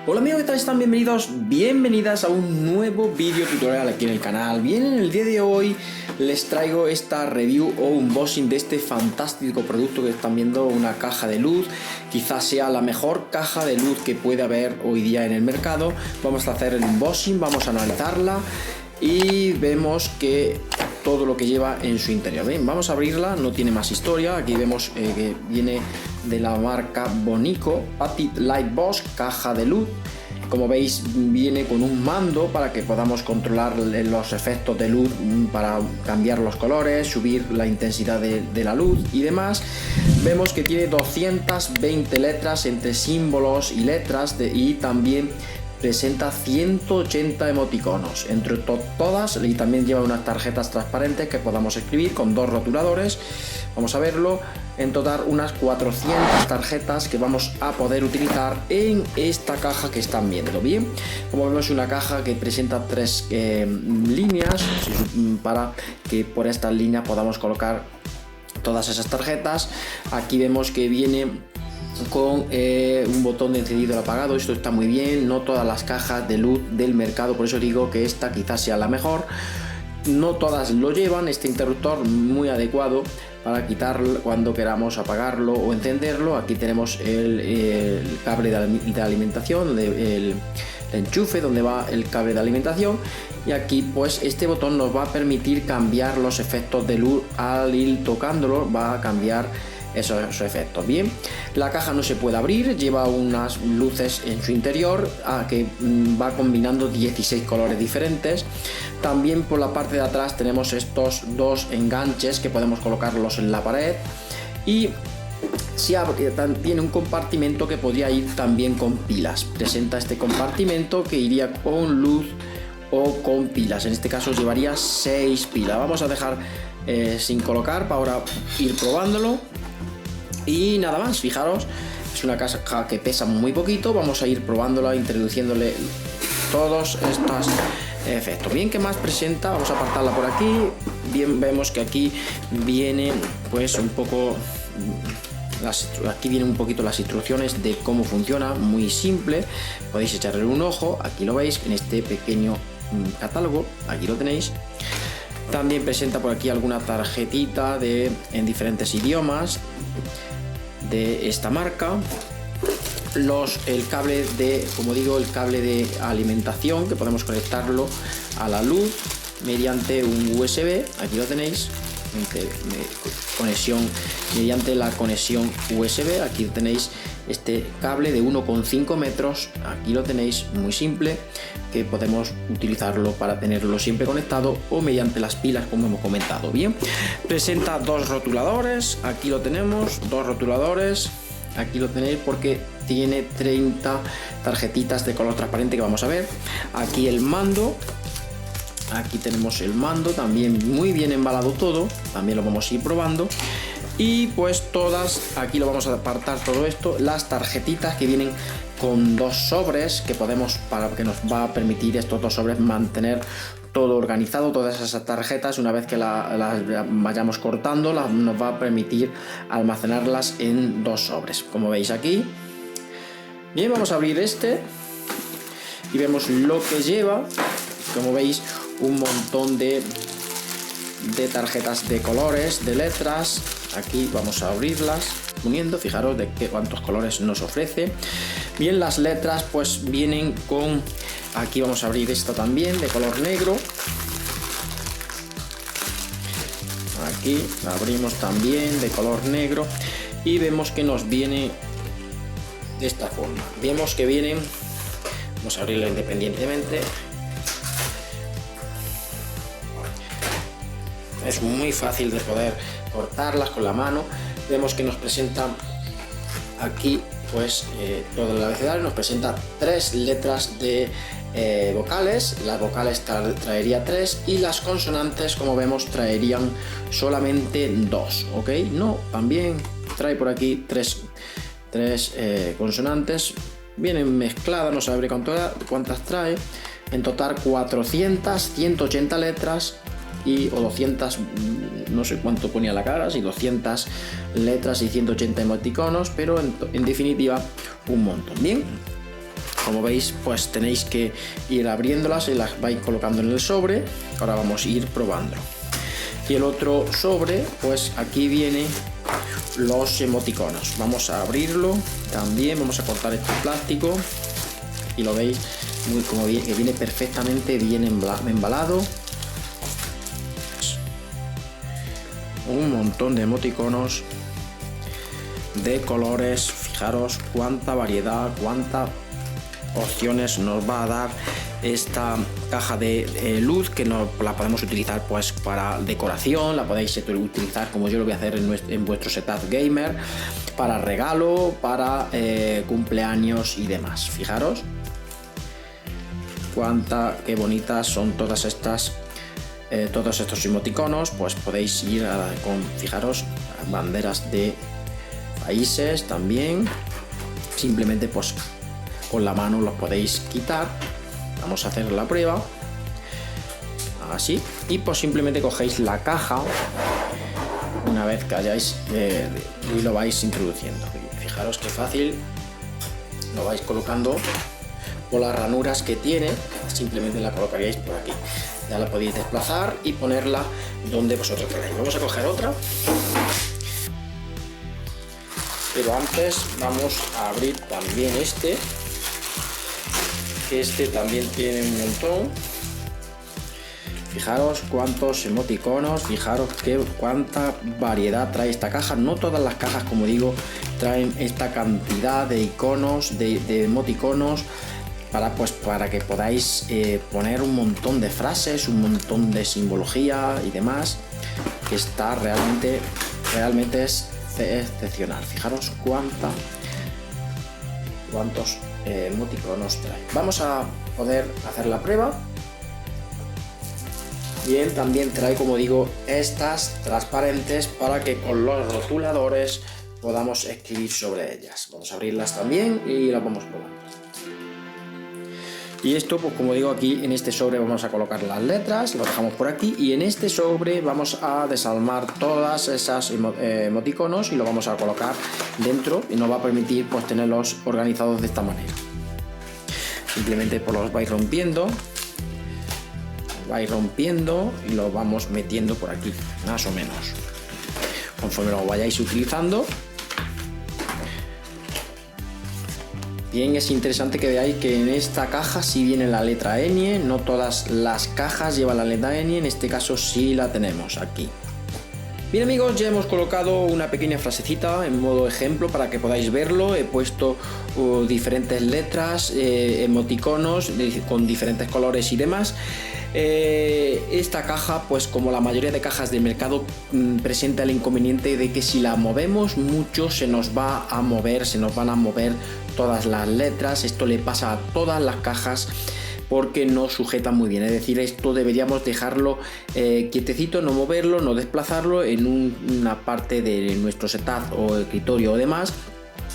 Hola amigos, ¿qué tal están? Bienvenidas a un nuevo vídeo tutorial aquí en el canal. Bien, en el día de hoy les traigo esta review o unboxing de este fantástico producto que están viendo, una caja de luz. Quizás sea la mejor caja de luz que puede haber hoy día en el mercado. Vamos a hacer el unboxing, vamos a analizarla y vemos que todo lo que lleva en su interior. Bien, vamos a abrirla, no tiene más historia. Aquí vemos que viene de la marca Bonico Petit Lightbox, caja de luz. Como veis, viene con un mando para que podamos controlar los efectos de luz, para cambiar los colores, subir la intensidad de la luz y demás. Vemos que tiene 220 letras entre símbolos y letras y también presenta 180 emoticonos entre todas, y también lleva unas tarjetas transparentes que podamos escribir con dos rotuladores. Vamos a verlo. En total unas 400 tarjetas que vamos a poder utilizar en esta caja que están viendo. Bien, como vemos, una caja que presenta tres líneas para que por estas líneas podamos colocar todas esas tarjetas. Aquí vemos que viene con un botón de encendido y apagado. Esto está muy bien. No todas las cajas de luz del mercado, por eso digo que esta quizás sea la mejor. No todas lo llevan. Este interruptor muy adecuado para quitarlo cuando queramos apagarlo o encenderlo. Aquí tenemos el cable de alimentación, el enchufe donde va el cable de alimentación, y aquí pues este botón nos va a permitir cambiar los efectos de luz. Al ir tocándolo va a cambiar esos efectos. Bien, la caja no se puede abrir, lleva unas luces en su interior que va combinando 16 colores diferentes. También por la parte de atrás tenemos estos dos enganches que podemos colocarlos en la pared, y se abre, tiene un compartimento que podría ir también con pilas. Presenta este compartimento que iría con luz o con pilas. En este caso llevaría 6 pilas. Vamos a dejar sin colocar para ahora ir probándolo. Y nada más, fijaros, es una caja que pesa muy poquito. Vamos a ir probándola, introduciéndole todos estos efectos. Bien, ¿qué más presenta? Vamos a apartarla por aquí. Bien, vemos que aquí viene pues un poco aquí vienen un poquito las instrucciones de cómo funciona, muy simple. Podéis echarle un ojo, aquí lo veis en este pequeño catálogo, aquí lo tenéis. También presenta por aquí alguna tarjetita en diferentes idiomas de esta marca. El cable como digo, el cable de alimentación, que podemos conectarlo a la luz mediante un USB. Aquí lo tenéis, conexión mediante la conexión USB. Aquí tenéis este cable de 1,5 metros. Aquí lo tenéis, muy simple, que podemos utilizarlo para tenerlo siempre conectado o mediante las pilas, como hemos comentado. Bien, presenta dos rotuladores. Aquí lo tenemos, dos rotuladores. Aquí lo tenéis porque tiene 30 tarjetitas de color transparente que vamos a ver. Aquí el mando. Aquí tenemos el mando, también muy bien embalado todo. También lo vamos a ir probando. Y pues todas, aquí lo vamos a apartar todo esto. Las tarjetitas que vienen con dos sobres que nos va a permitir estos dos sobres mantener todo organizado. Todas esas tarjetas, una vez que las vayamos cortando, nos va a permitir almacenarlas en dos sobres, como veis aquí. Bien, vamos a abrir este y vemos lo que lleva. Como veis, un montón de tarjetas de colores, de letras. Aquí vamos a abrirlas uniendo, fijaros de cuántos colores nos ofrece. Bien, las letras pues vienen con, aquí vamos a abrir esta también de color negro. Aquí la abrimos también de color negro y vemos que nos viene de esta forma. Vemos que vienen, vamos a abrirla independientemente. Es muy fácil de poder cortarlas con la mano. Vemos que nos presenta aquí pues todo el abecedario. Nos presenta 3 letras de vocales. Las vocales traería 3 y las consonantes, como vemos, traerían solamente 2. ¿Ok? No, también trae por aquí 3 consonantes. Vienen mezcladas, no sabré cuántas trae. En total 400, 180 letras o 200, no sé cuánto ponía la cara, si 200 letras y 180 emoticonos, pero en definitiva un montón. Bien, Como veis, pues tenéis que ir abriéndolas y las vais colocando en el sobre. Ahora vamos a ir probando. Y el otro sobre, pues aquí viene los emoticonos. Vamos a abrirlo también, vamos a cortar este plástico y lo veis como que viene perfectamente bien embalado. Un montón de emoticonos de colores. Fijaros cuánta variedad, cuántas opciones nos va a dar esta caja de luz, que la podemos utilizar pues para decoración, la podéis utilizar como yo lo voy a hacer en vuestro setup gamer, para regalo, para cumpleaños y demás. Fijaros qué bonitas son todas estas todos estos emoticonos. Pues podéis ir con, fijaros, banderas de países también. Simplemente pues con la mano los podéis quitar. Vamos a hacer la prueba así, y pues simplemente cogéis la caja una vez que hayáis y lo vais introduciendo. Fijaros qué fácil, lo vais colocando por las ranuras que tiene. Simplemente la colocaríais por aquí, ya la podéis desplazar y ponerla donde vosotros queráis. Vamos a coger otra, pero antes vamos a abrir también este también tiene un montón. Fijaros cuántos emoticonos, fijaros cuánta variedad trae esta caja. No todas las cajas, como digo, traen esta cantidad de iconos, de emoticonos, para que podáis poner un montón de frases, un montón de simbología y demás, que está realmente es excepcional. Fijaros cuántos emoticonos trae. Vamos a poder hacer la prueba. Bien, también trae, como digo, estas transparentes para que con los rotuladores podamos escribir sobre ellas. Vamos a abrirlas también y las vamos probando. Y esto, pues como digo, aquí en este sobre vamos a colocar las letras, lo dejamos por aquí, y en este sobre vamos a desarmar todas esas emoticonos y lo vamos a colocar dentro, y nos va a permitir pues tenerlos organizados de esta manera. Simplemente pues los vais rompiendo y lo vamos metiendo por aquí, más o menos, conforme lo vayáis utilizando. Bien, es interesante que veáis que en esta caja sí viene la letra ñ, no todas las cajas llevan la letra ñ, en este caso sí la tenemos aquí. Bien amigos, ya hemos colocado una pequeña frasecita en modo ejemplo para que podáis verlo. He puesto diferentes letras, emoticonos con diferentes colores y demás. Esta caja, pues como la mayoría de cajas del mercado, presenta el inconveniente de que si la movemos mucho se nos van a mover todas las letras. Esto le pasa a todas las cajas porque no sujetan muy bien, es decir, esto deberíamos dejarlo quietecito, no moverlo, no desplazarlo en una parte de nuestro setup o escritorio o demás,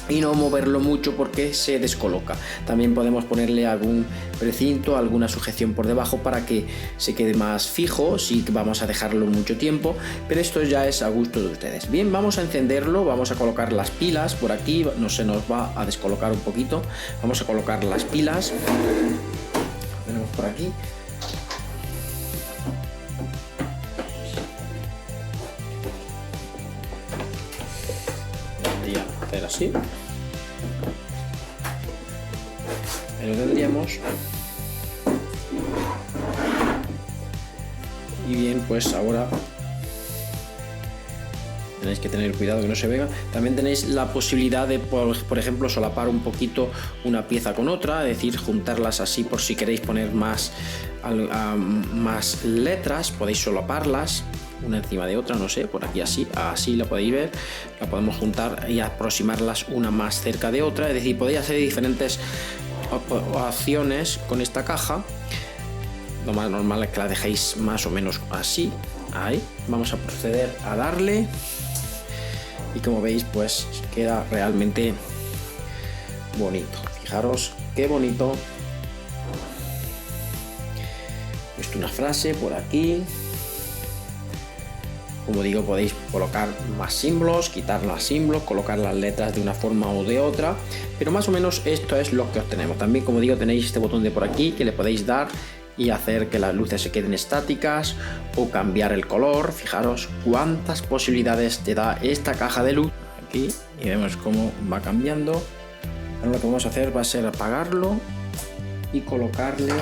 y no moverlo mucho porque se descoloca. También podemos ponerle algún precinto, alguna sujeción por debajo para que se quede más fijo si vamos a dejarlo mucho tiempo, pero esto ya es a gusto de ustedes. Bien, vamos a encenderlo, vamos a colocar las pilas por aquí, no se nos va a descolocar un poquito. Vamos a colocar las pilas, tenemos por aquí. Hacer así, pero tendríamos, y bien, pues ahora tenéis que tener cuidado que no se vea. También tenéis la posibilidad de, por ejemplo, solapar un poquito una pieza con otra, es decir, juntarlas así por si queréis poner más letras, podéis solaparlas una encima de otra, no sé, por aquí así la podéis ver, la podemos juntar y aproximarlas una más cerca de otra, es decir, podéis hacer diferentes opciones con esta caja. Lo más normal es que la dejéis más o menos así, ahí. Vamos a proceder a darle y como veis pues queda realmente bonito. Fijaros qué bonito. He puesto una frase por aquí. Como digo, podéis colocar más símbolos, quitar los símbolos, colocar las letras de una forma o de otra, pero más o menos esto es lo que obtenemos. También, como digo, tenéis este botón de por aquí que le podéis dar y hacer que las luces se queden estáticas o cambiar el color. Fijaros cuántas posibilidades te da esta caja de luz aquí y vemos cómo va cambiando. Ahora lo que vamos a hacer va a ser apagarlo y colocarle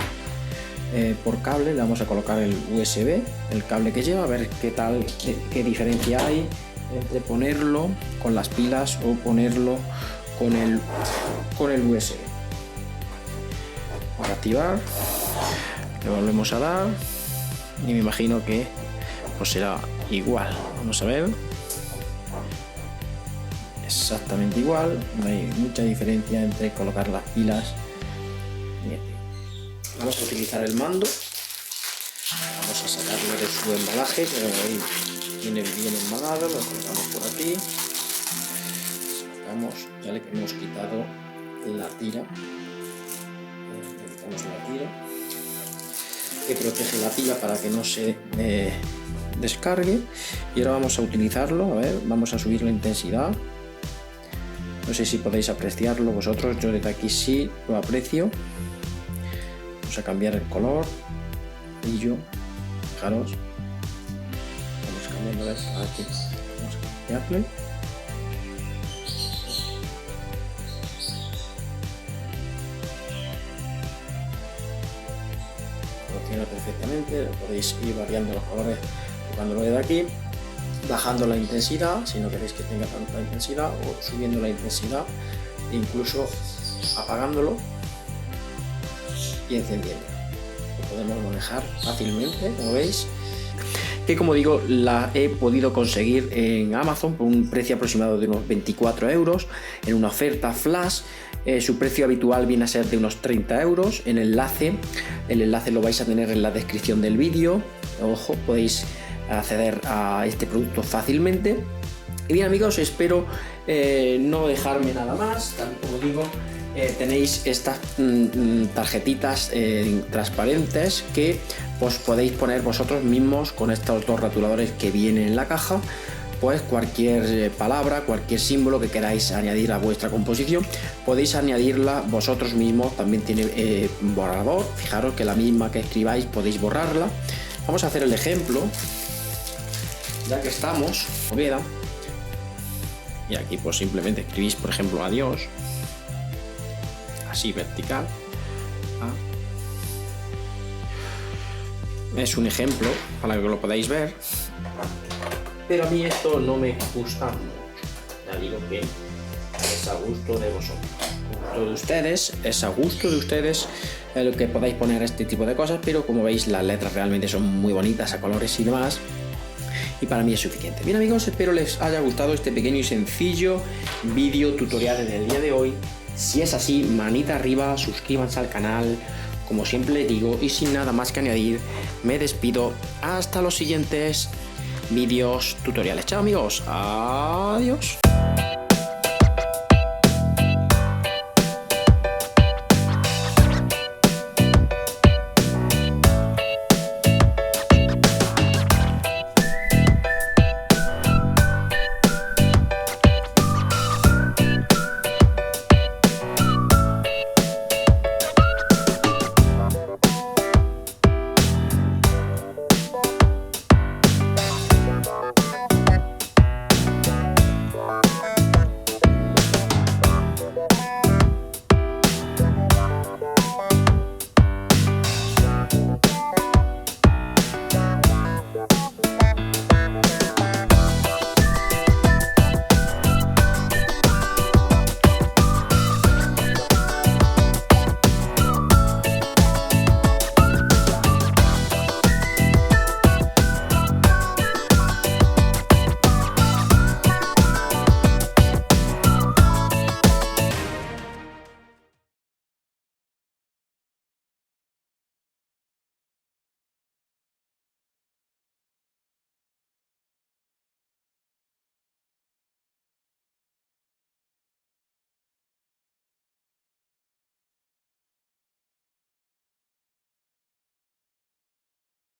por cable. Le vamos a colocar el USB, el cable que lleva, a ver qué tal, qué diferencia hay entre ponerlo con las pilas o ponerlo con el USB. Para activar, le volvemos a dar y me imagino que pues será igual. Vamos a ver, exactamente igual, no hay mucha diferencia entre colocar las pilas. Vamos a utilizar el mando, vamos a sacarlo de su embalaje, que ahí viene bien embalado, lo colocamos por aquí, sacamos, ya le hemos quitado la tira, le quitamos la tira que protege la pila para que no se descargue, y ahora vamos a utilizarlo. A ver, vamos a subir la intensidad, no sé si podéis apreciarlo vosotros, yo desde aquí sí lo aprecio. Vamos a cambiar el color, brillo, fijaros, vamos cambiando aquí, vamos a cambiarle. Funciona perfectamente, podéis ir variando los colores tocándolo desde aquí, bajando la intensidad si no queréis que tenga tanta intensidad, o subiendo la intensidad, e incluso apagándolo y encendiendo. Lo podemos manejar fácilmente, como veis, que como digo la he podido conseguir en Amazon por un precio aproximado de unos 24 euros en una oferta flash. Su precio habitual viene a ser de unos 30 euros. El enlace lo vais a tener en la descripción del vídeo. Ojo, podéis acceder a este producto fácilmente. Y bien amigos, espero no dejarme nada más. Tal como digo, tenéis estas tarjetitas transparentes que os podéis poner vosotros mismos con estos dos rotuladores que vienen en la caja. Pues cualquier palabra, cualquier símbolo que queráis añadir a vuestra composición, podéis añadirla vosotros mismos. También tiene borrador, fijaros que la misma que escribáis podéis borrarla. Vamos a hacer el ejemplo, ya que estamos, Oviedo, y aquí pues simplemente escribís, por ejemplo, adiós, así vertical. Es un ejemplo para que lo podáis ver, pero a mí esto no me gusta mucho. Ya digo que es a gusto de vosotros, es a gusto de ustedes lo que podáis poner este tipo de cosas, pero como veis las letras realmente son muy bonitas a colores y demás, y para mí es suficiente. Bien amigos, espero les haya gustado este pequeño y sencillo vídeo tutorial del día de hoy. Si es así, manita arriba, suscríbanse al canal, como siempre les digo, y sin nada más que añadir, me despido hasta los siguientes vídeos tutoriales. Chao amigos, adiós.